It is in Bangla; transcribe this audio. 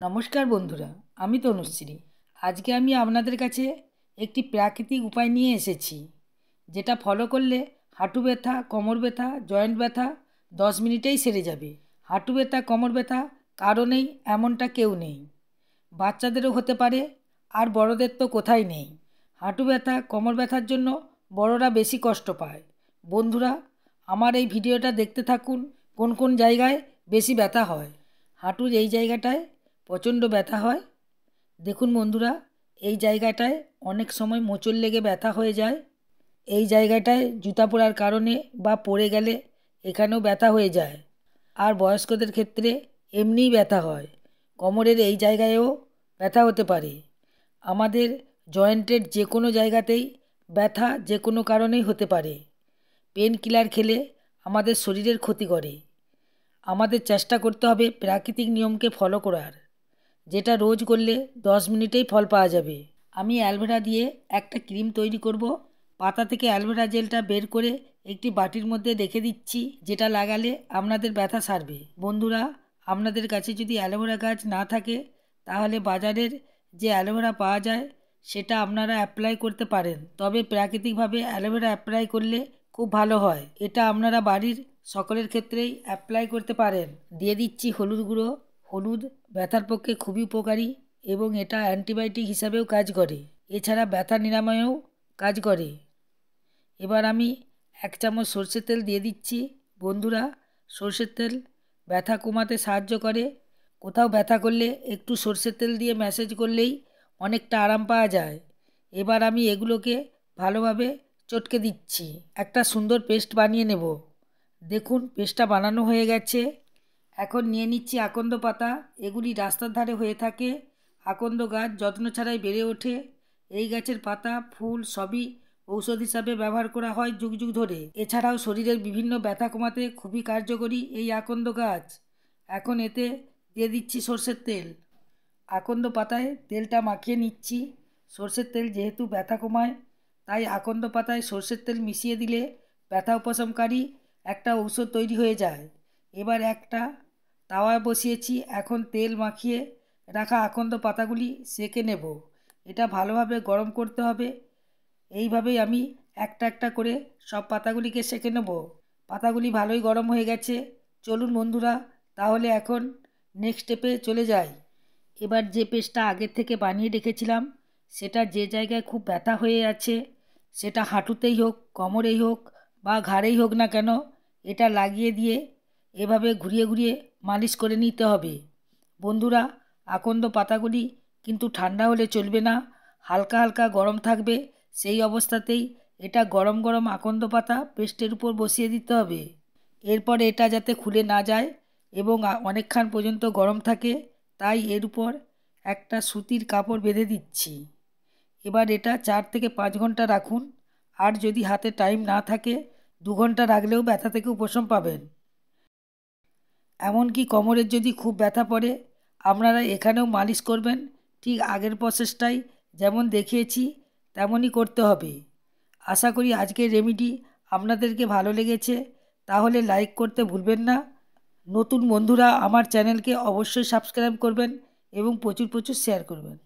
নমস্কার বন্ধুরা, আমি তনুশ্রী। আজকে আমি আপনাদের কাছে একটি প্রাকৃতিক উপায় নিয়ে এসেছি, যেটা ফলো করলে হাঁটু ব্যথা, কোমর ব্যথা, জয়েন্ট ব্যথা 10 মিনিটেই সেরে যাবে। হাঁটু ব্যথা, কোমর ব্যথা কারো নেই এমনটা কেউ নেই, বাচ্চাদেরও হতে পারে, আর বড়দের তো কোথায় নেই। হাঁটু ব্যথা, কোমর ব্যথার জন্য বড়রা বেশি কষ্ট পায়। বন্ধুরা, আমার এই ভিডিওটা দেখতে থাকুন। কোন কোন জায়গায় বেশি ব্যথা হয়? হাঁটুর এই জায়গাটায় প্রচণ্ড ব্যথা হয়। দেখুন বন্ধুরা, এই জায়গাটায় অনেক সময় মোচড় লেগে ব্যথা হয়ে যায়। এই জায়গাটায় জুতা পরার কারণে বা পড়ে গেলে এখানেও ব্যথা হয়ে যায়। আর বয়স্কদের ক্ষেত্রে এমনিই ব্যথা হয়। কোমরের এই জায়গায়ও ব্যথা হতে পারে। আমাদের জয়েন্টের যে কোনো জায়গাতেই ব্যথা যে কোনো কারণেই হতে পারে। পেন কিলার খেলে আমাদের শরীরের ক্ষতি করে। আমাদের চেষ্টা করতে হবে প্রাকৃতিক নিয়মকে ফলো করার, যেটা রোজ করলে 10 মিনিটেই ফল পাওয়া যাবে। আমি অ্যালোভেরা দিয়ে একটা ক্রিম তৈরি করব। পাতা থেকে অ্যালোভেরা জেলটা বের করে একটি বাটির মধ্যে রেখে দিচ্ছি, যেটা লাগালে আপনাদের ব্যথা সারবে। বন্ধুরা, আপনাদের কাছে যদি অ্যালোভেরা গাছ না থাকে, তাহলে বাজারের যে অ্যালোভেরা পাওয়া যায় সেটা আপনারা অ্যাপ্লাই করতে পারেন। তবে প্রাকৃতিকভাবে অ্যালোভেরা অ্যাপ্লাই করলে খুব ভালো হয়। এটা আপনারা বাড়ির সকলের ক্ষেত্রেই অ্যাপ্লাই করতে পারেন। দিয়ে দিচ্ছি হলুদ গুঁড়ো। হলুদ ব্যথার পক্ষে খুবই উপকারী এবং এটা অ্যান্টিবায়োটিক হিসাবেও কাজ করে। এছাড়া ব্যথা নিরাময়েও কাজ করে। এবার আমি 1 চামচ সরষের তেল দিয়ে দিচ্ছি। বন্ধুরা, সরষের তেল ব্যথা কমাতে সাহায্য করে। কোথাও ব্যথা করলে একটু সরষের তেল দিয়ে ম্যাসাজ করলেই অনেকটা আরাম পাওয়া যায়। এবার আমি এগুলোকে ভালোভাবে চটকে দিচ্ছি। একটা সুন্দর পেস্ট বানিয়ে নেব। দেখুন, পেস্টটা বানানো হয়ে গেছে। এখন নিয়ে নিচ্ছি আকন্দ পাতা। এগুলি রাস্তার ধারে হয়ে থাকে। আকন্দ গাছ যত্ন ছাড়াই বেড়ে ওঠে। এই গাছের পাতা, ফুল সবই ঔষধ হিসাবে ব্যবহার করা হয় যুগ যুগ ধরে। এছাড়াও শরীরের বিভিন্ন ব্যথা কমাতে খুবই কার্যকরী এই আকন্দ গাছ। এখন এতে দিয়ে দিচ্ছি সরষের তেল। আকন্দ পাতায় তেলটা মাখিয়ে নিচ্ছি। সরষের তেল যেহেতু ব্যথা কমায়, তাই আকন্দ পাতায় সরষের তেল মিশিয়ে দিলে ব্যথা উপশমকারী একটা ঔষধ তৈরি হয়ে যায়। এবার একটা তাওয়া বসিয়েছি। এখন তেল মাখিয়ে রাখা আকন্দ পাতাগুলি সেঁকে নেব। এটা ভালোভাবে গরম করতে হবে। এইভাবেই আমি একটা একটা করে সব পাতাগুলিকে সেঁকে নেব। পাতাগুলি ভালোই গরম হয়ে গেছে। চলুন বন্ধুরা, তাহলে এখন নেক্সট স্টেপে চলে যাই। এবার যে পেস্টটা আগের থেকে বানিয়ে রেখেছিলাম, সেটা যে জায়গায় খুব ব্যথা হয়ে আছে, সেটা হাঁটুতেই হোক, কোমরেই হোক বা ঘাড়েই হোক না কেন, এটা লাগিয়ে দিয়ে এভাবে ঘুরিয়ে ঘুরিয়ে মালিশ করে নিতে হবে। বন্ধুরা, আকন্দ পাতাগুলি কিন্তু ঠান্ডা হলে চলবে না, হালকা হালকা গরম থাকবে। সেই অবস্থাতেই এটা গরম গরম আকন্দ পাতা পেস্টের উপর বসিয়ে দিতে হবে। এরপর এটা যাতে খুলে না যায় এবং অনেকক্ষণ পর্যন্ত গরম থাকে, তাই এর উপর একটা সুতির কাপড় বেঁধে দিচ্ছি। এবার এটা 4 থেকে 5 ঘন্টা রাখুন। আর যদি হাতে টাইম না থাকে, 2 ঘন্টা রাখলেও ব্যথা থেকে উপশম পাবেন। এমনকি কোমরের যদি খুব ব্যথা পড়ে, আপনারা এখানেও মালিশ করবেন। ঠিক আগের প্রসেসটাই যেমন দেখিয়েছি তেমনই করতে হবে। আশা করি আজকের রেমেডি আপনাদেরকে ভালো লেগেছে। তাহলে লাইক করতে ভুলবেন না। নতুন বন্ধুরা আমার চ্যানেলকে অবশ্যই সাবস্ক্রাইব করবেন এবং প্রচুর প্রচুর শেয়ার করবেন।